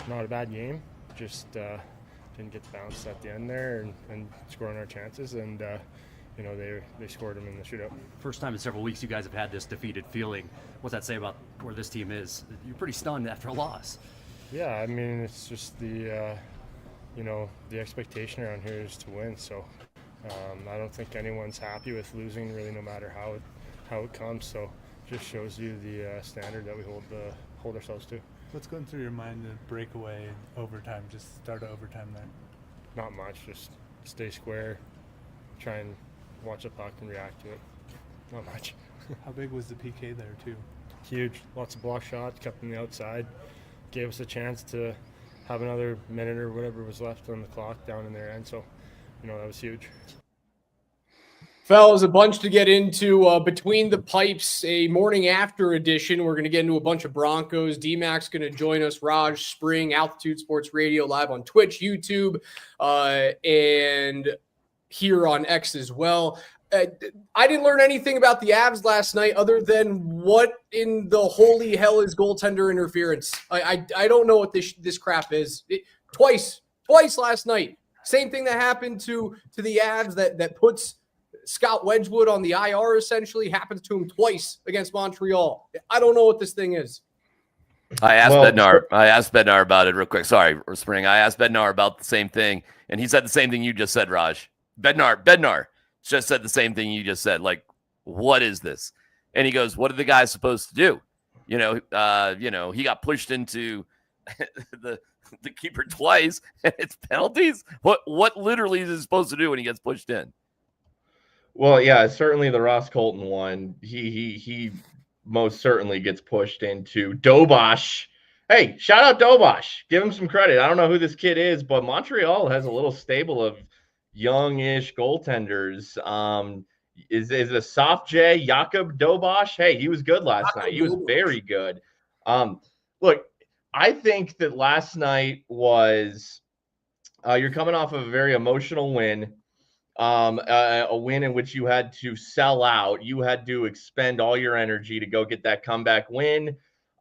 not a bad game. Just didn't get the bounce at the end there and scoring our chances. And they scored them in the shootout. First time in several weeks you guys have had this defeated feeling. What's that say about where this team is? You're pretty stunned after a loss. Yeah, I mean, it's just the expectation around here is to win. So I don't think anyone's happy with losing, really, no matter how it comes. So just shows you the standard that we hold ourselves to. What's going through your mind in breakaway overtime? Just start overtime there. Not much. Just stay square, try and watch the puck and react to it. Not much. How big was the PK there too? Huge. Lots of block shots, kept them the outside, gave us a chance to have another minute or whatever was left on the clock down in their end. So, that was huge. Fellas, a bunch to get into between the pipes, a morning after edition. We're going to get into a bunch of Broncos. DMac's going to join us. Raj, Spring, Altitude Sports Radio, live on Twitch, YouTube, and here on X as well. I didn't learn anything about the Avs last night other than what in the holy hell is goaltender interference. I don't know what this crap is. Twice last night. Same thing that happened to the Avs that puts Scott Wedgwood on the IR, essentially happens to him twice against Montreal. I don't know what this thing is. I asked Bednar about it real quick. Sorry, Spring. I asked Bednar about the same thing, and he said the same thing you just said, Raj. Bednar just said the same thing you just said. Like, what is this? And he goes, what are the guys supposed to do? He got pushed into the keeper twice, and it's penalties. What literally is he supposed to do when he gets pushed in? Well, yeah, certainly the Ross Colton one. He most certainly gets pushed into Dobosh. Hey, shout out Dobosh. Give him some credit. I don't know who this kid is, but Montreal has a little stable of young-ish goaltenders. Is it a soft J, Jakob Dobosh? Hey, he was good last night. He was very good. Look, I think that last night was you're coming off of a very emotional win. A win in which you had to sell out. You had to expend all your energy to go get that comeback win.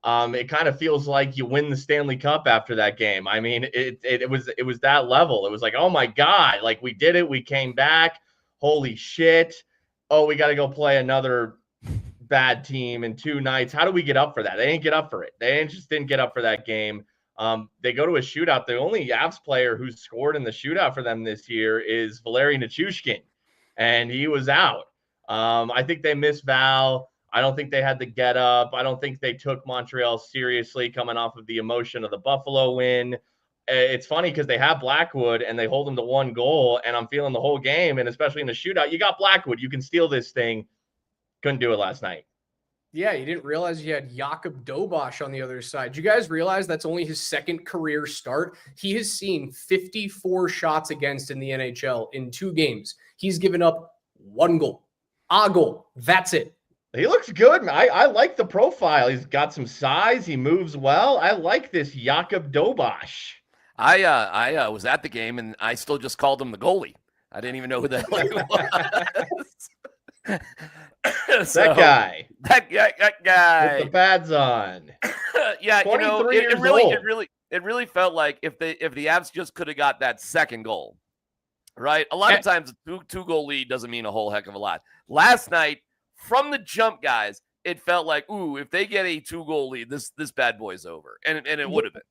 It kind of feels like you win the Stanley Cup after that game. I mean, it was that level. It was like, oh my God, like we did it. We came back. Holy shit. Oh, we got to go play another bad team in 2 nights. How do we get up for that? They didn't get up for it. They just didn't get up for that game. They go to a shootout. The only Avs player who's scored in the shootout for them this year is Valeri Nichushkin, and he was out. I think they missed Val. I don't think they had the get up. I don't think they took Montreal seriously coming off of the emotion of the Buffalo win. It's funny because they have Blackwood and they hold him to 1 goal, and I'm feeling the whole game, and especially in the shootout, you got Blackwood. You can steal this thing. Couldn't do it last night. Yeah, you didn't realize you had Jakob Dobosh on the other side. You guys realize that's only his second career start? He has seen 54 shots against in the NHL in 2 games. He's given up 1 goal. A goal. That's it. He looks good. I like the profile. He's got some size. He moves well. I like this Jakob Dobosh. I was at the game, and I still just called him the goalie. I didn't even know who the hell he was. That guy with the pads on. Yeah, it really felt like if the Avs just could have got that second goal, right? A lot of times a two-goal lead doesn't mean a whole heck of a lot. Last night, from the jump, guys, it felt like, ooh, if they get a 2-goal lead, this bad boy's over, and it would have been.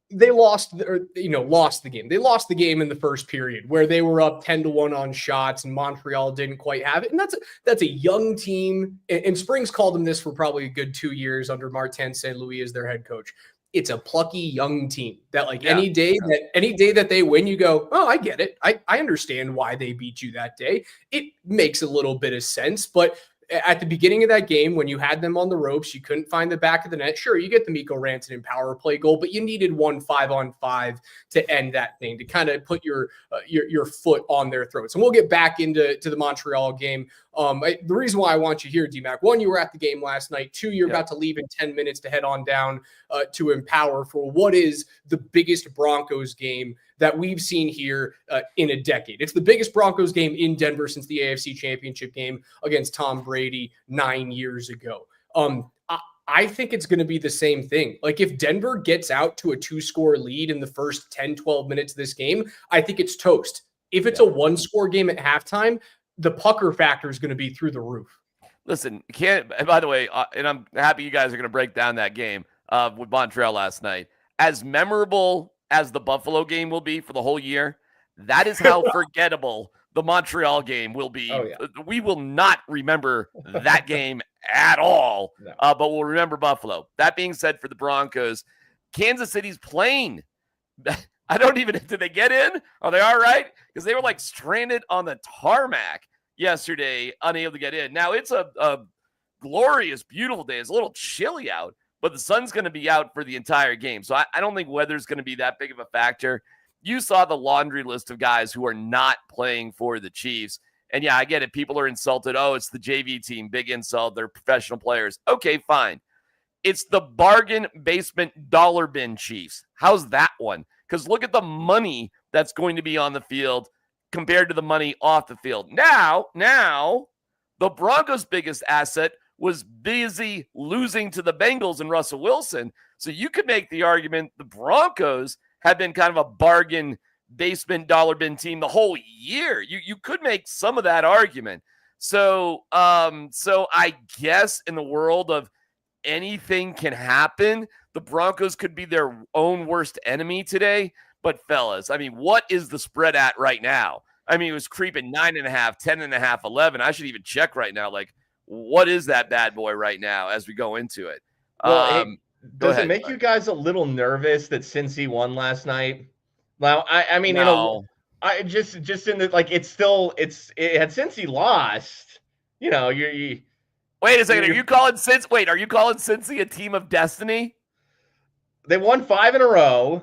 They lost the game. They lost the game in the first period where they were up 10-1 on shots and Montreal didn't quite have it. And that's a young team. And Springs called them this for probably a good 2 years under Martin St. Louis as their head coach. It's a plucky young team that any day that they win, you go, oh, I get it. I understand why they beat you that day. It makes a little bit of sense, but at the beginning of that game, when you had them on the ropes, you couldn't find the back of the net. Sure, you get the Mikko Rantanen power play goal, but you needed 1 5-on-5 to end that thing, to kind of put your foot on their throats. And we'll get back into the Montreal game. The reason why I want you here, DMac, 1, you were at the game last night. 2, you're about to leave in 10 minutes to head on down to Empower for what is the biggest Broncos game that we've seen here in a decade. It's the biggest Broncos game in Denver since the AFC Championship game against Tom Brady 9 years ago. I think it's going to be the same thing. Like if Denver gets out to a 2-score lead in the first 10, 12 minutes of this game, I think it's toast. If it's a 1-score game at halftime, the pucker factor is going to be through the roof. Listen, by the way, and I'm happy you guys are going to break down that game with Montreal last night. As memorable as the Buffalo game will be for the whole year, that is how forgettable the Montreal game will be. Oh, yeah. We will not remember that game at all, No. but we'll remember Buffalo. That being said, for the Broncos, Kansas City's playing. I don't even, did they get in? Are they all right? Because they were like stranded on the tarmac yesterday, unable to get in. Now, it's a glorious, beautiful day. It's a little chilly out, but the sun's going to be out for the entire game. So I don't think weather's going to be that big of a factor. You saw the laundry list of guys who are not playing for the Chiefs. And yeah, I get it. People are insulted. Oh, it's the JV team. Big insult. They're professional players. Okay, fine. It's the bargain basement dollar bin Chiefs. How's that one? Because look at the money that's going to be on the field compared to the money off the field. Now, the Broncos' biggest asset was busy losing to the Bengals and Russell Wilson. So you could make the argument the Broncos have been kind of a bargain basement dollar bin team the whole year. You could make some of that argument. So I guess in the world of anything can happen, the Broncos could be their own worst enemy today. But fellas, I mean, what is the spread at right now? I mean, it was creeping 9.5, 10.5, 11. I should even check right now. Like, what is that bad boy right now as we go into it? Well, does ahead, it make Mark. you guys a little nervous that Cincy won last night? Now, I mean, No. I just in the like, it had Cincy lost. You know, Wait a second. Are you calling Cincy a team of destiny? they won 5 in a row.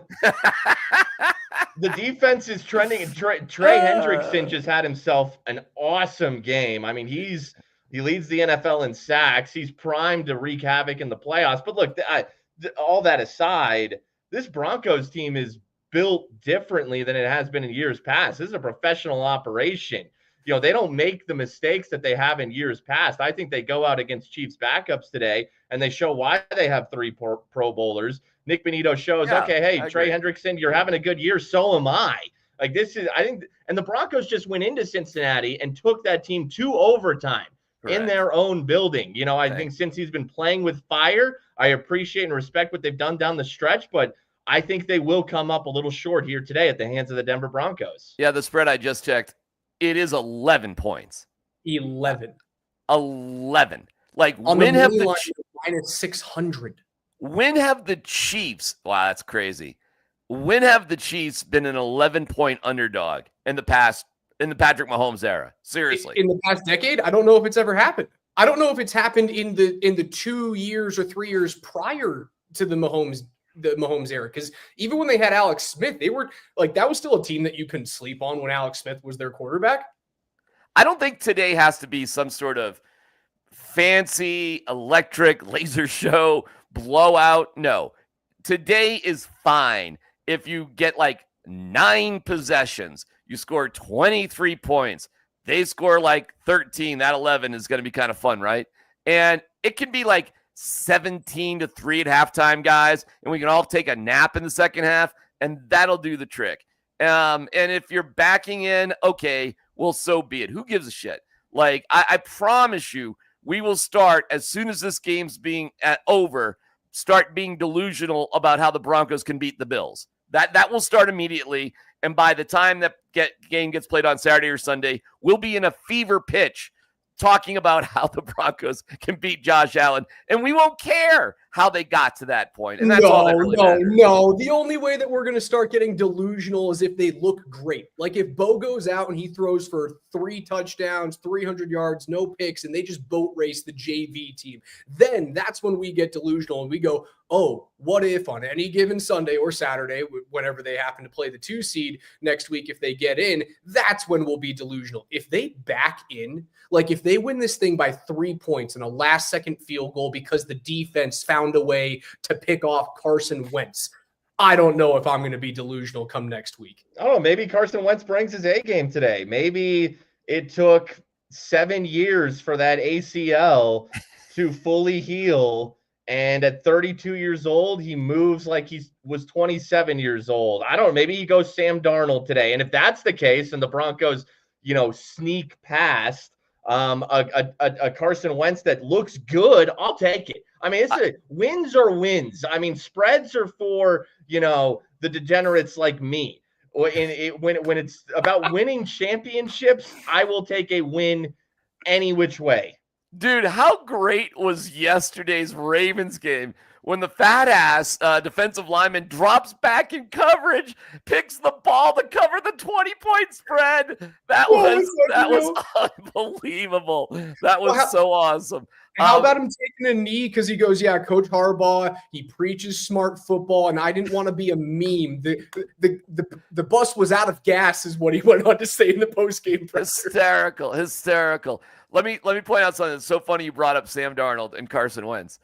The defense is trending. Trey Hendrickson just had himself an awesome game. I mean, he leads the NFL in sacks. He's primed to wreak havoc in the playoffs. But look, all that aside, this Broncos team is built differently than it has been in years past. This is a professional operation. You know, they don't make the mistakes that they have in years past. I think they go out against Chiefs backups today, and they show why they have 3 Pro Bowlers. Nick Benito shows, okay, hey, Trey Hendrickson, you're having a good year. So am I. Like, this is, I think, and the Broncos just went into Cincinnati and took that team to overtime in their own building. You know, I think since he's been playing with fire, I appreciate and respect what they've done down the stretch, but I think they will come up a little short here today at the hands of the Denver Broncos. Yeah, the spread I just checked, it is 11 points. 11. Like, On when the have money the line, minus 600. When have the Chiefs, wow, that's crazy. When have the Chiefs been an 11-point underdog in the Patrick Mahomes era? Seriously. In the past decade, I don't know if it's ever happened. I don't know if it's happened in the 2 years or 3 years prior to the Mahomes era. Because even when they had Alex Smith, they were like, that was still a team that you couldn't sleep on when Alex Smith was their quarterback. I don't think today has to be some sort of fancy electric laser show blowout. No, today is fine. If you get like 9 possessions, you score 23 points, they score like 13, that 11 is going to be kind of fun, right? And it can be like 17-3 at halftime, guys, and we can all take a nap in the second half, and that'll do the trick. And if you're backing in, okay, well, so be it. Who gives a shit? Like, I promise you, we will start as soon as this game's being over, start being delusional about how the Broncos can beat the Bills. That will start immediately. And by the time that game gets played on Saturday or Sunday, we'll be in a fever pitch talking about how the Broncos can beat Josh Allen. And we won't care how they got to that point. And that's all that really matters. No. The only way that we're going to start getting delusional is if they look great. Like if Bo goes out and he throws for 3 touchdowns, 300 yards, no picks, and they just boat race the JV team, then that's when we get delusional and we go, oh, what if on any given Sunday or Saturday, whenever they happen to play the 2 seed next week, if they get in, that's when we'll be delusional. If they back in, like if they win this thing by 3 points and a last-second field goal because the defense found a way to pick off Carson Wentz, I don't know if I'm going to be delusional come next week. I don't know. Maybe Carson Wentz brings his A game today. Maybe it took 7 years for that ACL to fully heal, And at 32 years old, he moves like he was 27 years old. I don't know. Maybe he goes Sam Darnold today. And if that's the case, and the Broncos, sneak past a Carson Wentz that looks good, I'll take it. I mean, wins are wins. I mean, spreads are for, the degenerates like me. When it's about winning championships, I will take a win any which way. Dude, how great was yesterday's Ravens game when the fat ass defensive lineman drops back in coverage, picks the ball to cover the 20-point spread? That was unbelievable. That was so awesome. How about him taking a knee because he goes, yeah, Coach Harbaugh, he preaches smart football, and I didn't want to be a meme. The bus was out of gas, is what he went on to say in the postgame presser. Hysterical. Let me point out something that's so funny. You brought up Sam Darnold and Carson Wentz.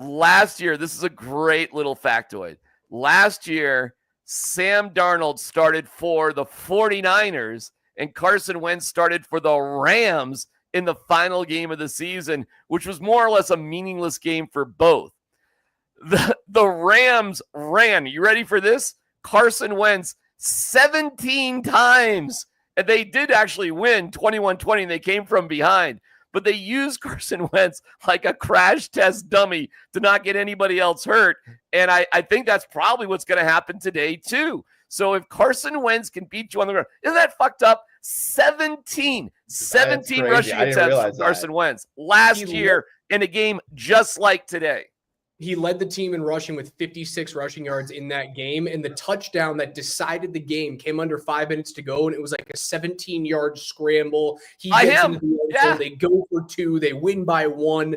Last year, this is a great little factoid. Last year, Sam Darnold started for the 49ers and Carson Wentz started for the Rams in the final game of the season, which was more or less a meaningless game for both. The Rams ran, you ready for this? Carson Wentz 17 times. And they did actually win 21-20, and they came from behind. But they used Carson Wentz like a crash test dummy to not get anybody else hurt. And I think that's probably what's going to happen today, too. So if Carson Wentz can beat you on the ground, isn't that fucked up? 17 rushing attempts for Carson Wentz last year in a game just like today. He led the team in rushing with 56 rushing yards in that game. And the touchdown that decided the game came under 5 minutes to go. And it was like a 17-yard scramble. They go for 2. They win by 1.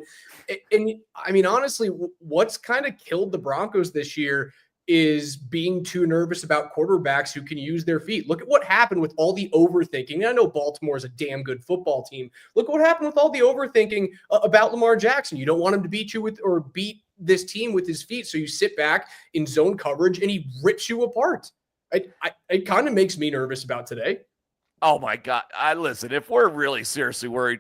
And I mean, honestly, what's kind of killed the Broncos this year is being too nervous about quarterbacks who can use their feet. Look at what happened with all the overthinking. I know Baltimore is a damn good football team. Look what happened with all the overthinking about Lamar Jackson. You don't want him to beat this team with his feet. So you sit back in zone coverage and he rips you apart. It kind of makes me nervous about today. Oh my God. Listen, if we're really seriously worried,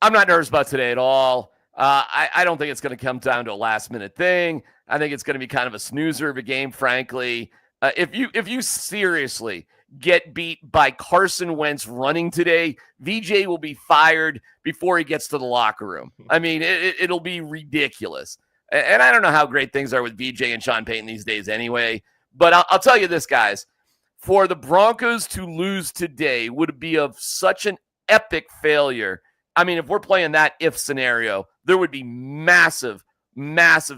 I'm not nervous about today at all. I don't think it's going to come down to a last minute thing. I think it's going to be kind of a snoozer of a game, frankly. If you seriously get beat by Carson Wentz running today, VJ will be fired before he gets to the locker room. I mean, it'll be ridiculous. And I don't know how great things are with VJ and Sean Payton these days anyway. But I'll tell you this, guys. For the Broncos to lose today would be of such an epic failure. I mean, if we're playing that if scenario, there would be massive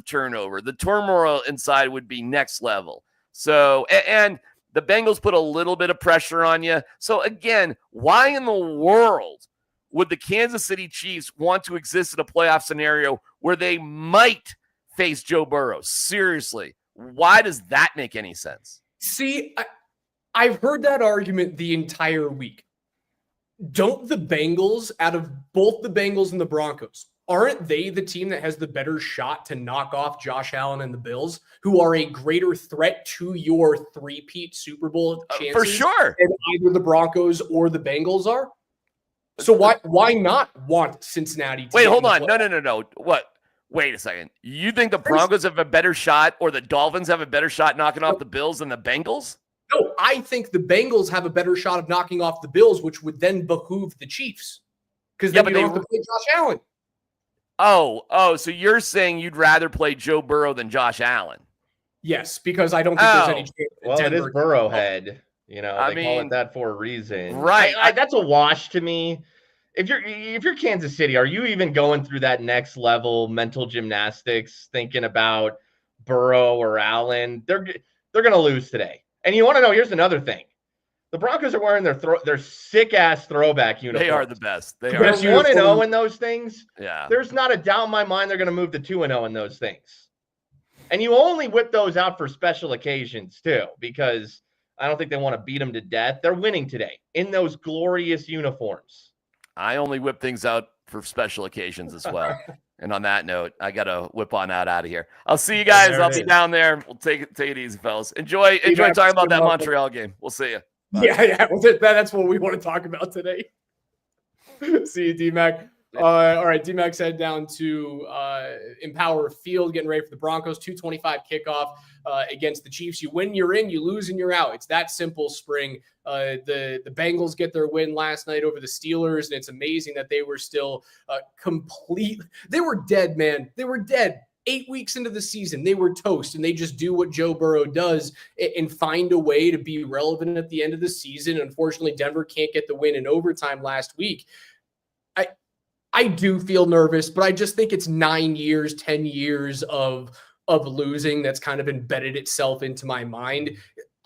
turnover. The turmoil inside would be next level. So, and the Bengals put a little bit of pressure on you. So again, why in the world would the Kansas City Chiefs want to exist in a playoff scenario where they might face Joe Burrow? Seriously, why does that make any sense? See, I've heard that argument the entire week. Don't the Bengals, out of both the Bengals and the Broncos, aren't they the team that has the better shot to knock off Josh Allen and the Bills, who are a greater threat to your three-peat Super Bowl chances for sure than either the Broncos or the Bengals are? So why not want Cincinnati to hold on. No. What? Wait a second. You think the Broncos have a better shot or the Dolphins have a better shot knocking off the Bills than the Bengals? No, I think the Bengals have a better shot of knocking off the Bills, which would then behoove the Chiefs. Because then you don't have to play Josh Allen. Oh, so you're saying you'd rather play Joe Burrow than Josh Allen? Yes, because I don't think there's any chance. Well, it is Burrowhead. They call it that for a reason. Right. That's a wash to me. If you're Kansas City, are you even going through that next level mental gymnastics, thinking about Burrow or Allen? They're going to lose today. And you want to know, here's another thing. The Broncos are wearing their sick-ass throwback uniforms. They are the best. They are. They're 1-0 in those things. Yeah. There's not a doubt in my mind they're going to move to 2-0 in those things. And you only whip those out for special occasions, too, because I don't think they want to beat them to death. They're winning today in those glorious uniforms. I only whip things out for special occasions as well. And on that note, I got to whip on out of here. I'll see you guys. I'll be down there. We'll take it easy, fellas. Enjoy talking about that Montreal game. We'll see you. Bye. Yeah. Well, that's what we want to talk about today. See you, DMac. All right, DMac head down to Empower Field, getting ready for the Broncos. 2:25 kickoff against the Chiefs. You win, you're in. You lose, and you're out. It's that simple, Spring. The Bengals get their win last night over the Steelers, and it's amazing that they were still complete. They were dead, man. They were dead. 8 weeks into the season, they were toast, and they just do what Joe Burrow does and find a way to be relevant at the end of the season. Unfortunately, Denver can't get the win in overtime last week. I do feel nervous, but I just think it's 9 years, 10 years of losing that's kind of embedded itself into my mind.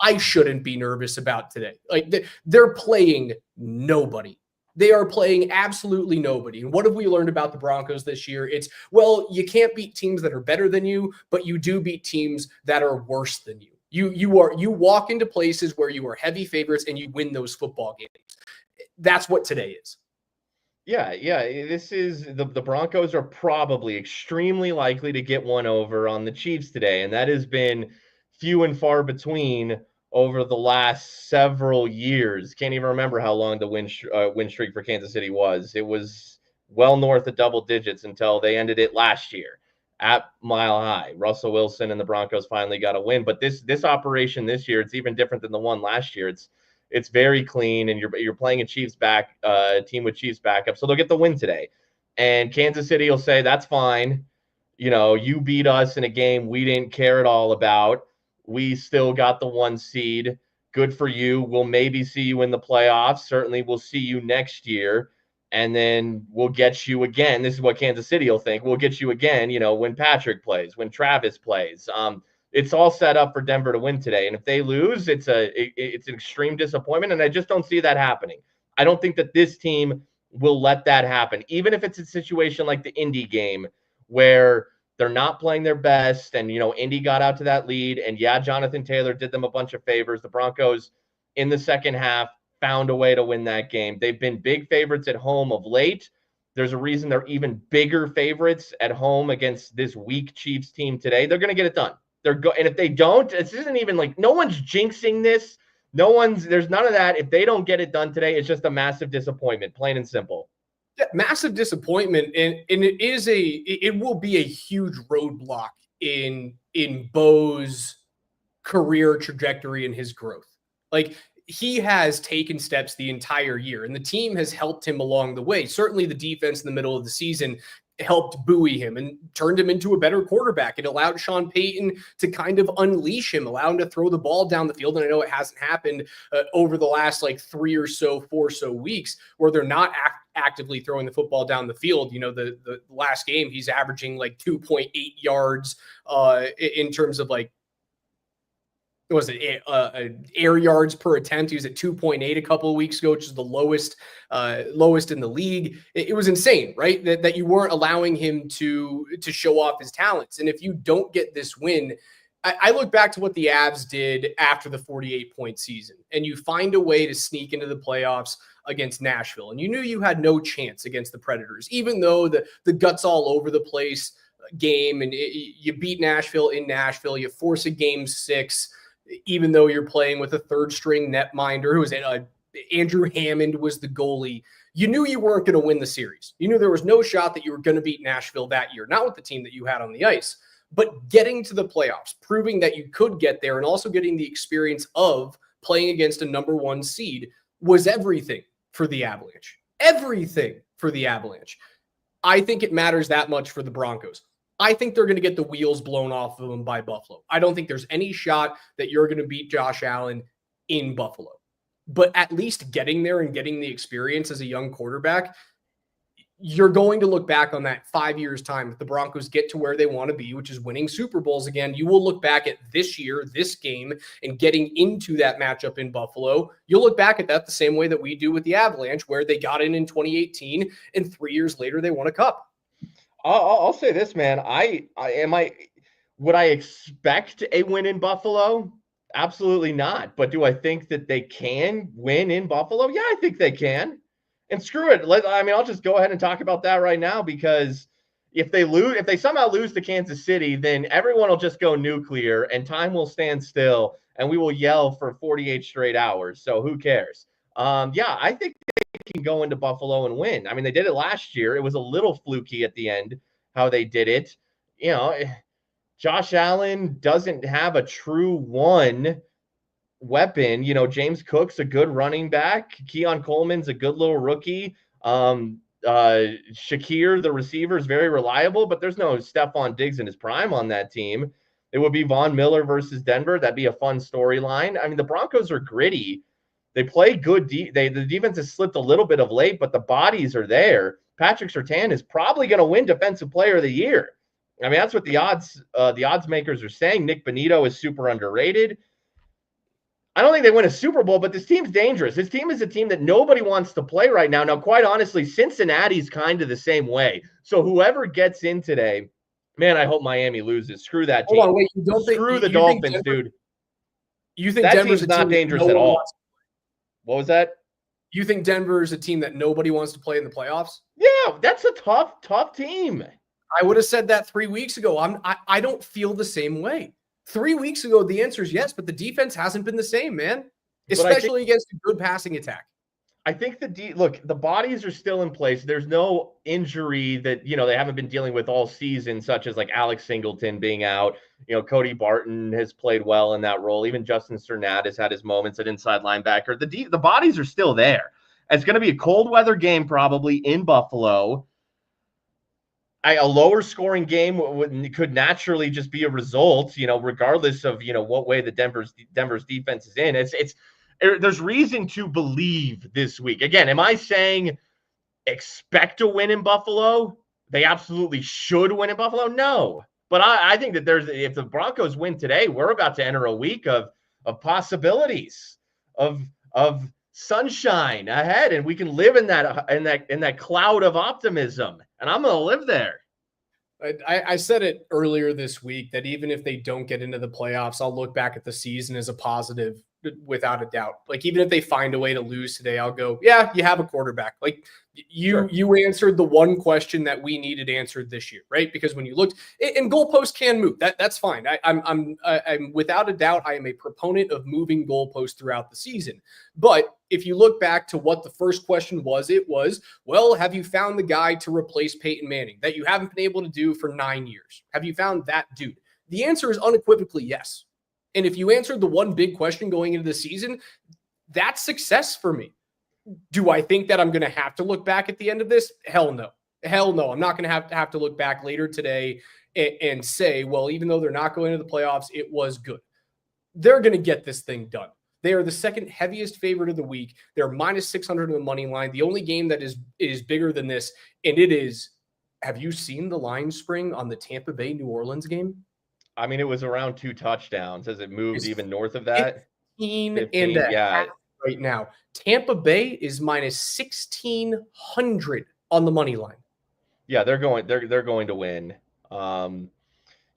I shouldn't be nervous about today. Like they're playing nobody. They are playing absolutely nobody. And what have we learned about the Broncos this year? It's, well, you can't beat teams that are better than you, but you do beat teams that are worse than you. You walk into places where you are heavy favorites and you win those football games. That's what today is. Yeah. This is the Broncos are probably extremely likely to get one over on the Chiefs today, and that has been few and far between over the last several years. Can't even remember how long the win streak for Kansas City was. It was well north of double digits until they ended it last year at Mile High. Russell Wilson and the Broncos finally got a win, but this operation this year, it's even different than the one last year. It's very clean, and you're playing a team with Chiefs backup, so they'll get the win today. And Kansas City will say, that's fine. You beat us in a game we didn't care at all about. We still got the 1 seed. Good for you. We'll maybe see you in the playoffs. Certainly we'll see you next year, and then we'll get you again. This is what Kansas City will think. We'll get you again, when Patrick plays, when Travis plays. It's all set up for Denver to win today. And if they lose, it's an extreme disappointment. And I just don't see that happening. I don't think that this team will let that happen. Even if it's a situation like the Indy game where they're not playing their best and, Indy got out to that lead. And yeah, Jonathan Taylor did them a bunch of favors. The Broncos in the second half found a way to win that game. They've been big favorites at home of late. There's a reason they're even bigger favorites at home against this weak Chiefs team today. They're going to get it done. And if they don't, this isn't even like, no one's jinxing this. There's none of that. If they don't get it done today, it's just a massive disappointment, plain and simple. Yeah, massive disappointment. And it will be a huge roadblock in Bo's career trajectory and his growth. Like, he has taken steps the entire year, and the team has helped him along the way. Certainly the defense in the middle of the season helped buoy him and turned him into a better quarterback. It allowed Sean Payton to kind of unleash him, allow him to throw the ball down the field. And I know it hasn't happened over the last 4 or so weeks where they're not actively throwing the football down the field. The last game, he's averaging 2.8 yards in terms of air yards per attempt. He was at 2.8 a couple of weeks ago, which is the lowest in the league. It was insane, right? That you weren't allowing him to show off his talents. And if you don't get this win, I look back to what the Avs did after the 48-point season, and you find a way to sneak into the playoffs against Nashville. And you knew you had no chance against the Predators, even though the guts all over the place game, and you beat Nashville in Nashville. You force a game 6, even though you're playing with a third-string netminder who was Andrew Hammond was the goalie. You knew you weren't going to win the series. You knew there was no shot that you were going to beat Nashville that year, not with the team that you had on the ice. But getting to the playoffs, proving that you could get there, and also getting the experience of playing against a number 1 seed was everything for the Avalanche. Everything for the Avalanche. I think it matters that much for the Broncos. I think they're going to get the wheels blown off of them by Buffalo. I don't think there's any shot that you're going to beat Josh Allen in Buffalo. But at least getting there and getting the experience as a young quarterback, you're going to look back on that 5 years' time. If the Broncos get to where they want to be, which is winning Super Bowls again, you will look back at this year, this game, and getting into that matchup in Buffalo. You'll look back at that the same way that we do with the Avalanche, where they got in 2018, and 3 years later they won a cup. I'll say this, man. Would I expect a win in Buffalo? Absolutely not. But do I think that they can win in Buffalo? Yeah, I think they can. And screw it. I'll just go ahead and talk about that right now, because if they somehow lose to Kansas City, then everyone will just go nuclear and time will stand still and we will yell for 48 straight hours. So who cares? I think they can go into Buffalo and win. I mean, they did it last year. It was a little fluky at the end how they did it. You know, Josh Allen doesn't have a true one weapon. You know, James Cook's a good running back. Keon Coleman's a good little rookie. Shakir, the receiver, is very reliable, but there's no Stephon Diggs in his prime on that team. It would be Von Miller versus Denver. That'd be a fun storyline. I mean, the Broncos are gritty. They play good. The defense has slipped a little bit of late, but the bodies are there. Patrick Surtain is probably going to win Defensive Player of the Year. I mean, that's what the odds makers are saying. Nick Bonito is super underrated. I don't think they win a Super Bowl, but this team's dangerous. This team is a team that nobody wants to play right now. Now, quite honestly, Cincinnati's kind of the same way. So whoever gets in today, man, I hope Miami loses. Screw that team. Hold on, wait. You don't Screw think, the you Dolphins, think Denver, dude. You think That Denver's team's a team not that dangerous no at one all. wants- What was that? You think Denver is a team that nobody wants to play in the playoffs? Yeah, that's a tough team. I would have said that 3 weeks ago. I don't feel the same way. 3 weeks ago, the answer is yes, but the defense hasn't been the same, man. But I think- Especially against a good passing attack. I think look, the bodies are still in place. There's no injury that, you know, they haven't been dealing with all season, such as like Alex Singleton being out. You know, Cody Barton has played well in that role. Even Justin Cernat has had his moments at inside linebacker. The bodies are still there. It's going to be a cold weather game probably in Buffalo. A lower scoring game could naturally just be a result, you know, regardless of, you know, what way the Denver's defense is in. There's reason to believe this week. Again, am I saying expect to win in Buffalo? They absolutely should win in Buffalo? No. But I think that if the Broncos win today, we're about to enter a week of possibilities, of sunshine ahead, and we can live in that cloud of optimism. And I'm going to live there. I said it earlier this week that even if they don't get into the playoffs, I'll look back at the season as a positive without a doubt. Like, even if they find a way to lose today, I'll go, yeah, you have a quarterback. Like, you answered the one question that we needed answered this year, right? Because when you looked, and goalposts can move, that's fine. I'm without a doubt, I am a proponent of moving goalposts throughout the season. But if you look back to what the first question was, it was, well, have you found the guy to replace Peyton Manning that you haven't been able to do for 9 years? Have you found that dude? The answer is unequivocally yes. And if you answered the one big question going into the season, that's success for me. Do I think that I'm going to have to look back at the end of this? Hell no. Hell no. I'm not going to have to look back later today and say, well, even though they're not going to the playoffs, it was good. They're going to get this thing done. They are the second heaviest favorite of the week. They're minus 600 on the money line. The only game that is bigger than this, and it is, have you seen the line spring on the Tampa Bay New Orleans game? I mean, it was around 2 touchdowns as it moved It's even north of that. 15 and a half right now. Tampa Bay is minus 1,600 on the money line. Yeah, they're going to win.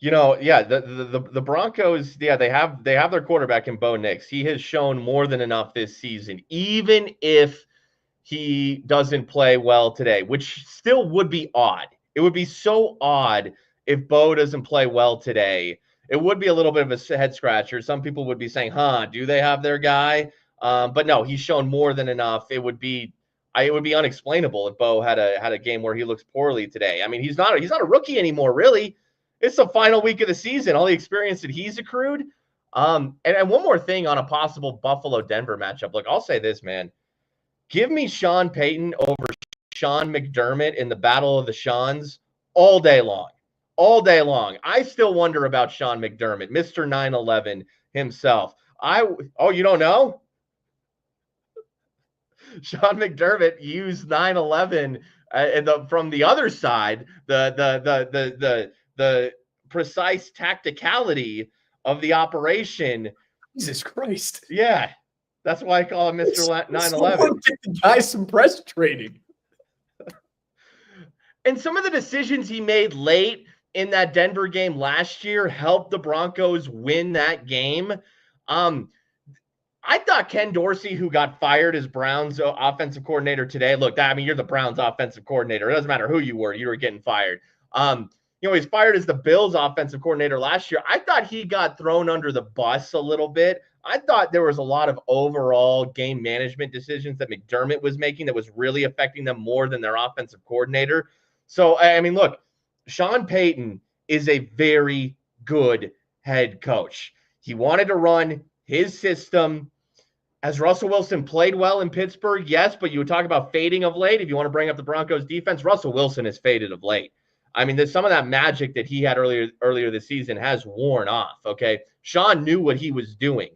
You know, yeah, the Broncos, yeah, they have their quarterback in Bo Nix. He has shown more than enough this season, even if he doesn't play well today, which still would be odd. It would be so odd if Bo doesn't play well today. It would be a little bit of a head scratcher. Some people would be saying, do they have their guy? But no, he's shown more than enough. It would be unexplainable if Bo had a game where he looks poorly today. I mean, he's not a rookie anymore, really. It's the final week of the season, all the experience that he's accrued. And one more thing on a possible Buffalo-Denver matchup. Look, I'll say this, man. Give me Sean Payton over Sean McDermott in the Battle of the Seans all day long. All day long. I still wonder about Sean McDermott, Mr. 9/11 himself. You don't know? Sean McDermott used 9/11 from the other side, the precise tacticality of the operation. Jesus Christ. Yeah. That's why I call him Mr. 9/11. Get the guy some press training. And some of the decisions he made late in that Denver game last year helped the Broncos win that game. I thought Ken Dorsey, who got fired as Browns offensive coordinator today, you're the Browns offensive coordinator. It doesn't matter who you were getting fired. He's fired as the Bills offensive coordinator last year. I thought he got thrown under the bus a little bit. I thought there was a lot of overall game management decisions that McDermott was making that was really affecting them more than their offensive coordinator. So, I mean, look, Sean Payton is a very good head coach. He wanted to run his system. Has Russell Wilson played well in Pittsburgh? Yes, but you would talk about fading of late. If you want to bring up the Broncos defense, Russell Wilson has faded of late. I mean, there's some of that magic that he had earlier this season has worn off, okay? Sean knew what he was doing.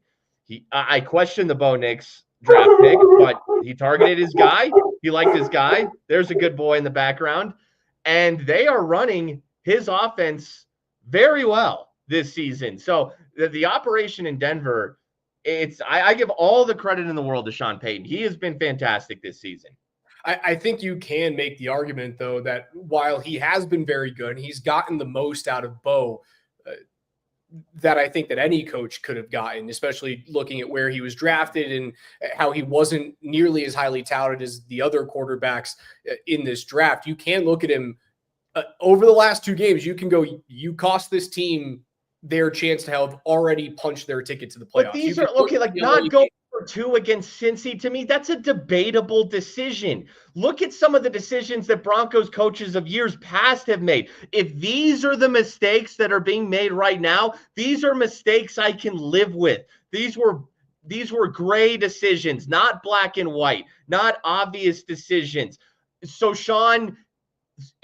I questioned the Bo Nix draft pick, but he targeted his guy. He liked his guy. There's a good boy in the background. And they are running his offense very well this season. So the operation in Denver, I give all the credit in the world to Sean Payton. He has been fantastic this season. I think you can make the argument, though, that while he has been very good and he's gotten the most out of Bo, that I think that any coach could have gotten, especially looking at where he was drafted and how he wasn't nearly as highly touted as the other quarterbacks in this draft. You can look at him over the last 2 games. You can go, you cost this team their chance to have already punched their ticket to the playoffs. But these are okay, like not going for 2 against Cincy. To me, that's a debatable decision. Look at some of the decisions that Broncos coaches of years past have made. If these are the mistakes that are being made right now, these are mistakes I can live with. These were gray decisions, not black and white, not obvious decisions. So Sean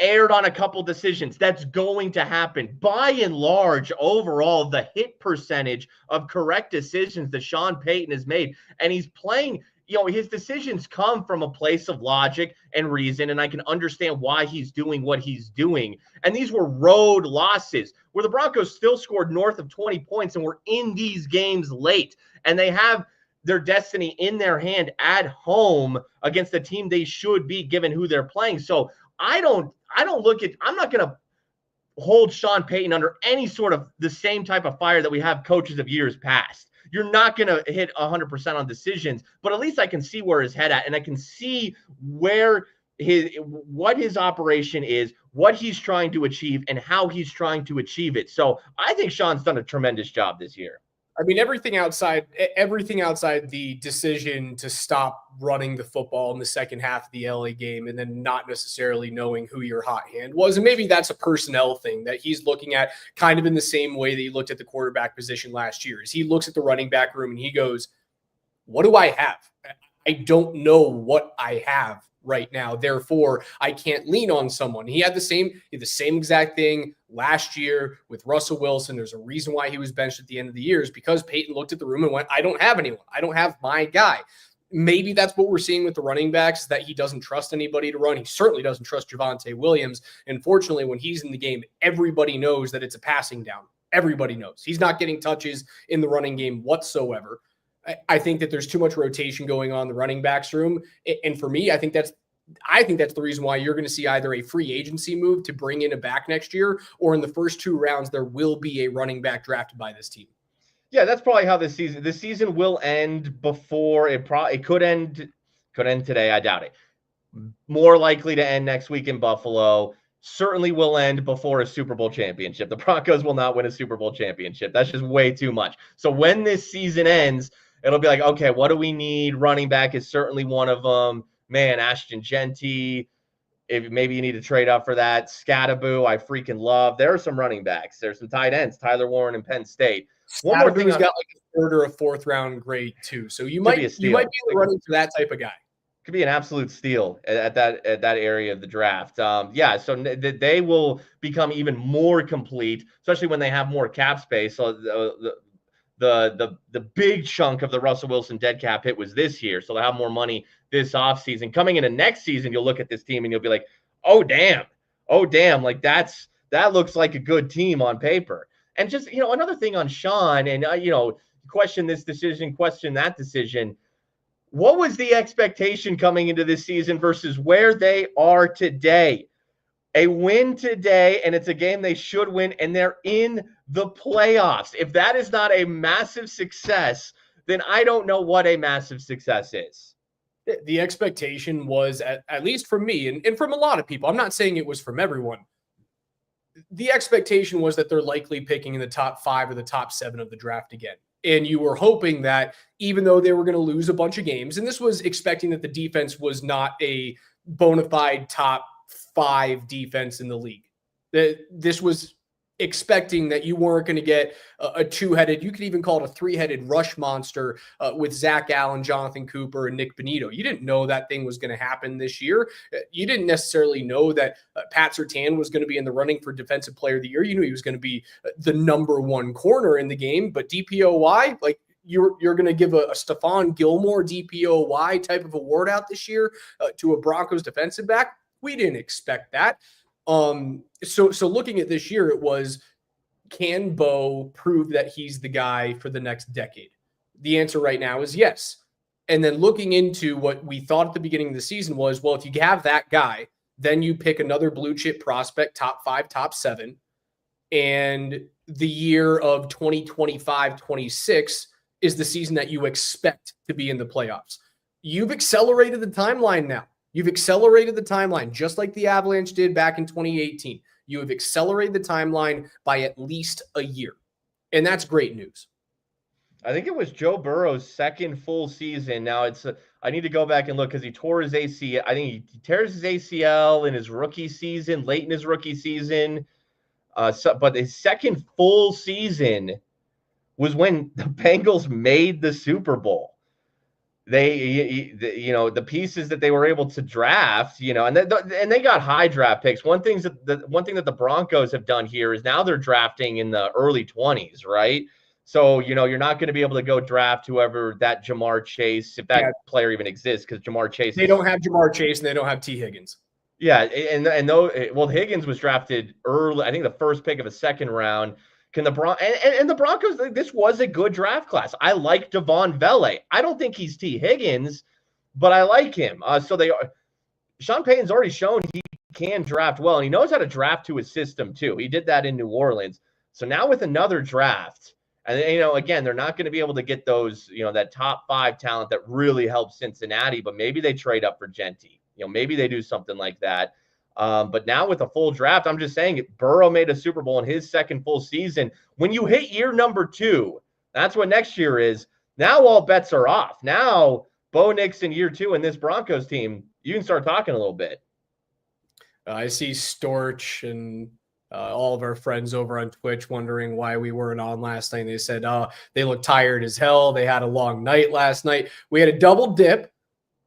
aired on a couple decisions. That's going to happen. By and large, overall, the hit percentage of correct decisions that Sean Payton has made, and he's playing, his decisions come from a place of logic and reason, and I can understand why he's doing what he's doing. And these were road losses where the Broncos still scored north of 20 points and were in these games late, and they have their destiny in their hand at home against the team they should be given who they're playing. So I'm not going to hold Sean Payton under any sort of the same type of fire that we have coaches of years past. You're not going to hit 100% on decisions, but at least I can see where his head at, and I can see what his operation is, what he's trying to achieve, and how he's trying to achieve it. So I think Sean's done a tremendous job this year. I mean, everything outside the decision to stop running the football in the second half of the LA game and then not necessarily knowing who your hot hand was. And maybe that's a personnel thing that he's looking at kind of in the same way that he looked at the quarterback position last year. Is he looks at the running back room and he goes, what do I have? I don't know what I have right now. Therefore, I can't lean on someone. He had the same exact thing last year with Russell Wilson. There's a reason why he was benched at the end of the year is because Payton looked at the room and went, I don't have anyone. I don't have my guy. Maybe that's what we're seeing with the running backs, that he doesn't trust anybody to run. He certainly doesn't trust Javonte Williams. And fortunately, when he's in the game, everybody knows that it's a passing down. Everybody knows. He's not getting touches in the running game whatsoever. I think that there's too much rotation going on in the running backs room. And for me, I think that's the reason why you're going to see either a free agency move to bring in a back next year, or in the first 2 rounds, there will be a running back drafted by this team. Yeah, that's probably how this season will end before it could end today. I doubt it. More likely to end next week in Buffalo. Certainly will end before a Super Bowl championship. The Broncos will not win a Super Bowl championship. That's just way too much. So when this season ends, it'll be like, okay, what do we need? Running back is certainly one of them. Man, Ashton Genty, if maybe you need to trade up for that. Scattaboo, I freaking love. There are some running backs. There's some tight ends, Tyler Warren and Penn State. One more thing, he's got like a 3rd or a 4th round grade too. So you might be running for that type of guy. Could be an absolute steal at that area of the draft. So they will become even more complete, especially when they have more cap space. So the big chunk of the Russell Wilson dead cap hit was this year, so they'll have more money this offseason. Coming into next season, you'll look at this team and you'll be like, oh damn, like that looks like a good team on paper. And just another thing on Sean, and question this decision, question that decision. What was the expectation coming into this season versus where they are today? A win today, and it's a game they should win, and they're in the playoffs. If that is not a massive success, then I don't know what a massive success is. The expectation was, at least from me and from a lot of people, I'm not saying it was from everyone, the expectation was that they're likely picking in the top 5 or the top 7 of the draft again. And you were hoping that even though they were going to lose a bunch of games, and this was expecting that the defense was not a bona fide top 5 defense in the league. This was expecting that you weren't going to get a 2-headed, you could even call it a 3-headed rush monster with Zach Allen, Jonathan Cooper, and Nick Bonito. You didn't know that thing was going to happen this year. You didn't necessarily know that Pat Surtain was going to be in the running for Defensive Player of the Year. You knew he was going to be the number 1 corner in the game, but DPOY, like you're going to give a Stephon Gilmore DPOY type of award out this year to a Broncos defensive back. We didn't expect that. So looking at this year, it was, can Bo prove that he's the guy for the next decade? The answer right now is yes. And then looking into what we thought at the beginning of the season was, well, if you have that guy, then you pick another blue chip prospect, top 5, top 7. And the year of 2025-26 is the season that you expect to be in the playoffs. You've accelerated the timeline now. You've accelerated the timeline, just like the Avalanche did back in 2018. You have accelerated the timeline by at least a year. And that's great news. I think it was Joe Burrow's second full season. Now I need to go back and look because he tore his ACL. I think he tears his ACL in his rookie season, late in his rookie season. But his second full season was when the Bengals made the Super Bowl. The pieces that they were able to draft, and they got high draft picks. One thing that the Broncos have done here is now they're drafting in the early 20s, right? So, you're not going to be able to go draft whoever that Jamar Chase, if that player even exists, because Jamar Chase. They don't have Jamar Chase and they don't have T. Higgins. Yeah, Higgins was drafted early. I think the first pick of the second round. Can the the Broncos? This was a good draft class. I like Devon Vele. I don't think he's T. Higgins, but I like him. Sean Payton's already shown he can draft well, and he knows how to draft to his system too. He did that in New Orleans. So now with another draft, and again, they're not going to be able to get those, that top 5 talent that really helps Cincinnati, but maybe they trade up for Genty. Maybe they do something like that. But now with a full draft, I'm just saying Burrow made a Super Bowl in his second full season. When you hit year number 2, that's what next year is. Now all bets are off. Now Bo Nix in year 2 and this Broncos team, you can start talking a little bit. I see Storch and all of our friends over on Twitch wondering why we weren't on last night. They said, they look tired as hell. They had a long night last night. We had a double dip.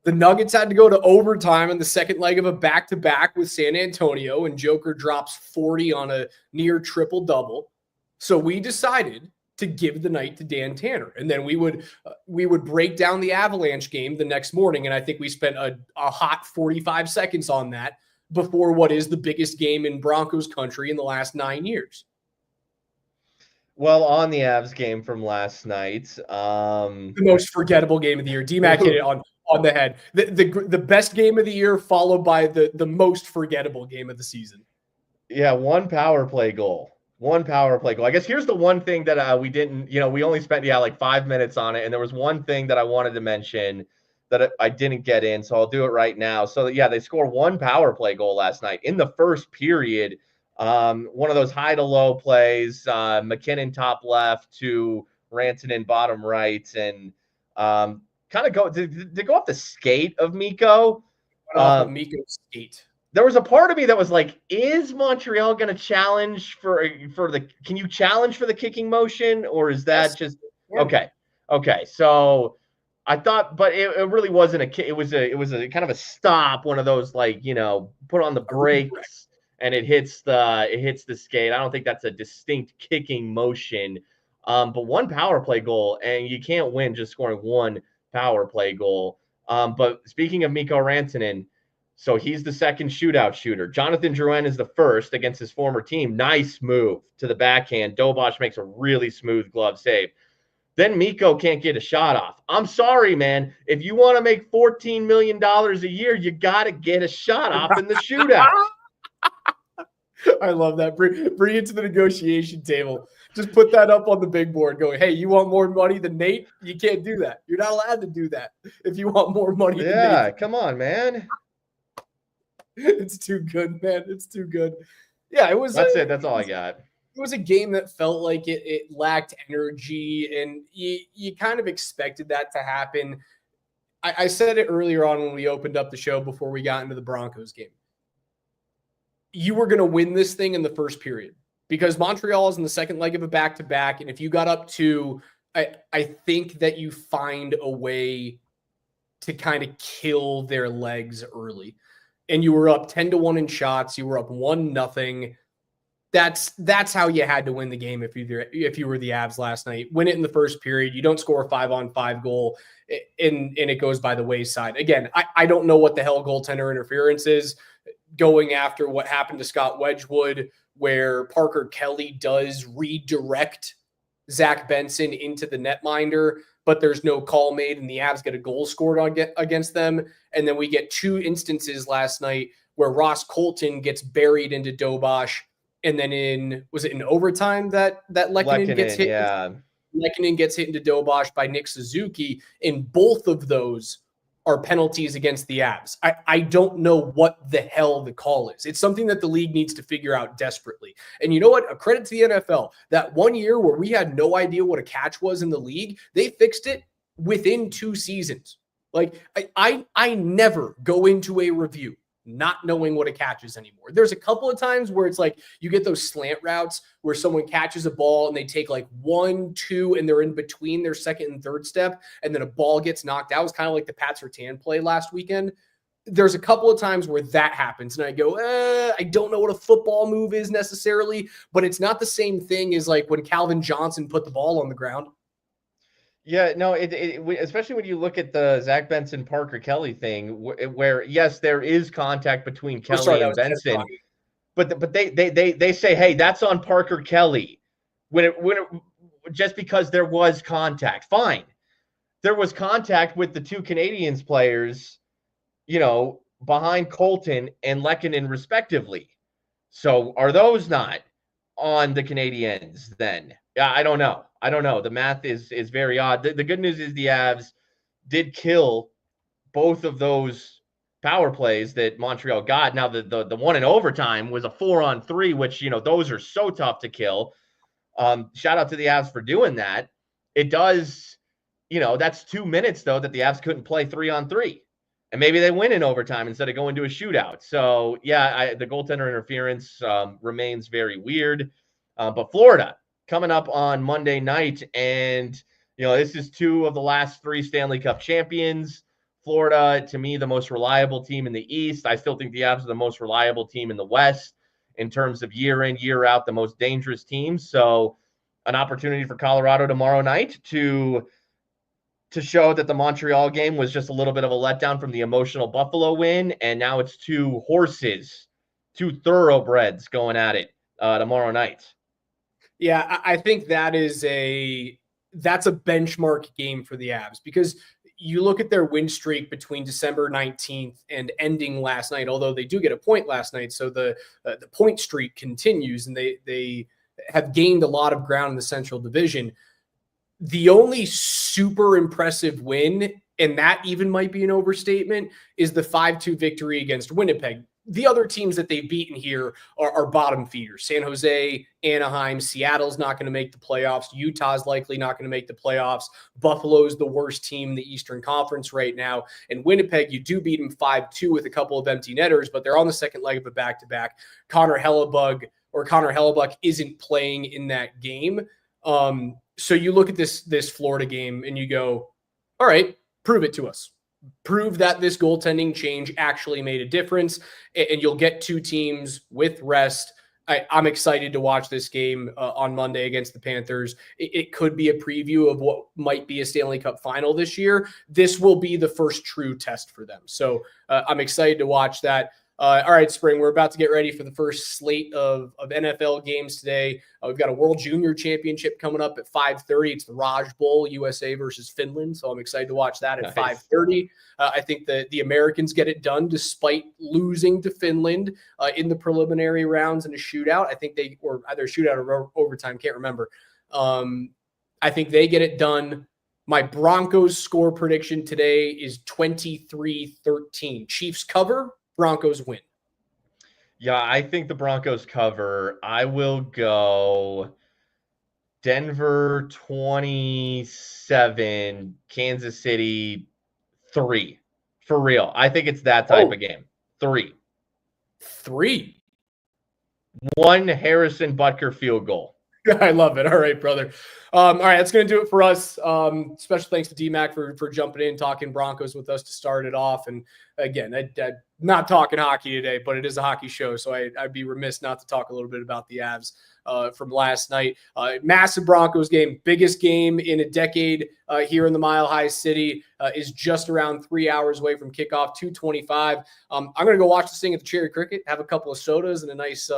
The Nuggets had to go to overtime in the second leg of a back-to-back with San Antonio, and Joker drops 40 on a near triple-double. So we decided to give the night to Dan Tanner, and then we would break down the Avalanche game the next morning, and I think we spent a hot 45 seconds on that before what is the biggest game in Broncos country in the last 9 years. Well, on the Avs game from last night, the most forgettable game of the year. DMac hit it on the head. The best game of the year, followed by the most forgettable game of the season. Yeah, one power play goal. I guess here's the one thing that we didn't, we only spent like 5 minutes on it, and there was one thing that I wanted to mention that I didn't get in, so I'll do it right now. So yeah, they scored one power play goal last night in the first period. One of those high to low plays, McKinnon top left to Rantanen bottom right, and kind of go off the skate of Mikko. Off of Mikko's skate. There was a part of me that was like, is Montreal going to challenge can you challenge for the kicking motion, or is that just okay? So I thought, but it really wasn't it was a kind of a stop, one of those put on the brakes and it hits the skate. I don't think that's a distinct kicking motion. But one power play goal, and you can't win just scoring one power play goal. But speaking of Mikko Rantanen, so he's the second shootout shooter. Jonathan Drouin is the first against his former team. Nice move to the backhand. Dobosh makes a really smooth glove save. Then Mikko can't get a shot off. I'm sorry, man. If you want to make $14 million a year, you got to get a shot off in the shootout. I love that. Bring it to the negotiation table. Just put that up on the big board going, hey, you want more money than Nate? You can't do that. You're not allowed to do that if you want more money than Nate. Yeah, come on, man. It's too good, man. It's too good. Yeah, it was. That's it. That's all I got. was a game that felt like it lacked energy, and you kind of expected that to happen. I said it earlier on when we opened up the show before we got into the Broncos game. You were going to win this thing in the first period because Montreal is in the second leg of a back-to-back, and if you got up to, I think that you find a way to kind of kill their legs early. And you were up 10-1 in shots. You were up 1-0. That's how you had to win the game if you were the Avs last night. Win it in the first period. You don't score a 5-on-5 goal, and it goes by the wayside. Again, I don't know what the hell goaltender interference is going after what happened to Scott Wedgwood, where Parker Kelly does redirect Zach Benson into the netminder, but there's no call made, and the Avs get a goal scored against them. And then we get 2 instances last night where Ross Colton gets buried into Dobosh. And then in overtime that Lehkonen gets hit? Yeah. Lehkonen gets hit into Dobosh by Nick Suzuki. And both of those are penalties against the Avs. I don't know what the hell the call is. It's something that the league needs to figure out desperately. And you know what? A credit to the NFL. That one year where we had no idea what a catch was in the league, they fixed it within 2 seasons. Like, I never go into a review not knowing what a catch is anymore. There's a couple of times where it's like you get those slant routes where someone catches a ball and they take like 1, 2, and they're in between their second and third step, and then a ball gets knocked out. It was kind of like the Pat Surtain play last weekend. There's a couple of times where that happens, and I go, I don't know what a football move is necessarily, but it's not the same thing as like when Calvin Johnson put the ball on the ground. Yeah, no, especially when you look at the Zach Benson Parker Kelly thing, where yes, there is contact between Kelly and Benson, but they say, hey, that's on Parker Kelly just because there was contact. Fine, there was contact with the 2 Canadiens players, behind Colton and Lehkonen respectively. So are those not on the Canadiens then? Yeah, I don't know. The math is very odd. The good news is the Avs did kill both of those power plays that Montreal got. Now, the one in overtime was a 4-on-3, which, those are so tough to kill. Shout out to the Avs for doing that. It does, that's 2 minutes, though, that the Avs couldn't play 3-on-3. And maybe they win in overtime instead of going to a shootout. So, yeah, the goaltender interference remains very weird. But Florida coming up on Monday night, and this is 2 of the last 3 Stanley Cup champions. Florida, to me, the most reliable team in the East. I still think the Avs are the most reliable team in the West in terms of year in, year out, the most dangerous team. So an opportunity for Colorado tomorrow night to show that the Montreal game was just a little bit of a letdown from the emotional Buffalo win, and now it's 2 horses, 2 thoroughbreds going at it tomorrow night. Yeah, I think that's a benchmark game for the Avs, because you look at their win streak between December 19th and ending last night, although they do get a point last night. So the point streak continues, and they have gained a lot of ground in the Central Division. The only super impressive win, and that even might be an overstatement, is the 5-2 victory against Winnipeg. The other teams that they've beaten here are bottom feeders. San Jose, Anaheim, Seattle's not going to make the playoffs. Utah's likely not going to make the playoffs. Buffalo's the worst team in the Eastern Conference right now. And Winnipeg, you do beat them 5-2 with a couple of empty netters, but they're on the second leg of a back-to-back. Connor Hellebuck isn't playing in that game. So you look at this Florida game and you go, all right, prove it to us. Prove that this goaltending change actually made a difference, and you'll get 2 teams with rest. I'm excited to watch this game on Monday against the Panthers. It could be a preview of what might be a Stanley Cup final this year. This will be the first true test for them. So I'm excited to watch that. All right, Spring, we're about to get ready for the first slate of NFL games today. We've got a World Junior Championship coming up at 5:30. It's the Raj Bowl, USA versus Finland. So I'm excited to watch that at 5:30. I think the Americans get it done despite losing to Finland in the preliminary rounds in a shootout. I think or either shootout or overtime, can't remember. I think they get it done. My Broncos score prediction today is 23-13. Chiefs cover, Broncos win. Yeah, I think the Broncos cover. I will go Denver 27, Kansas City 3. For real. I think it's that type of game. 3. 3. 1 Harrison Butker field goal. I love it. All right, brother. All right, that's going to do it for us. Special thanks to DMac for jumping in, talking Broncos with us to start it off. And again, I'm not talking hockey today, but it is a hockey show, so I'd be remiss not to talk a little bit about the Avs from last night. Massive Broncos game, biggest game in a decade here in the Mile High City. Is just around 3 hours away from kickoff, 2:25. I'm going to go watch this thing at the Cherry Cricket, have a couple of sodas and a nice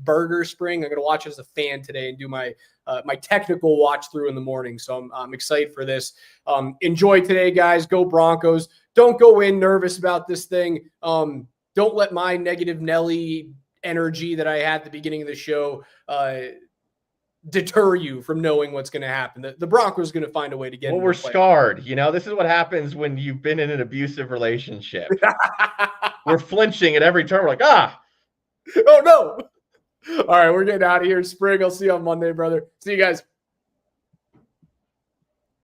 burger. Spring. I'm going to watch it as a fan today and do my technical watch through in the morning. So I'm excited for this. Enjoy today, guys. Go Broncos. Don't go in nervous about this thing. Don't let my negative Nelly energy that I had at the beginning of the show deter you from knowing what's going to happen. The Broncos going to find a way to get. Well, we're scarred. You know, this is what happens when you've been in an abusive relationship. We're flinching at every turn. We're like, oh no. All right, we're getting out of here. Spring, I'll see you on Monday, brother. See you guys.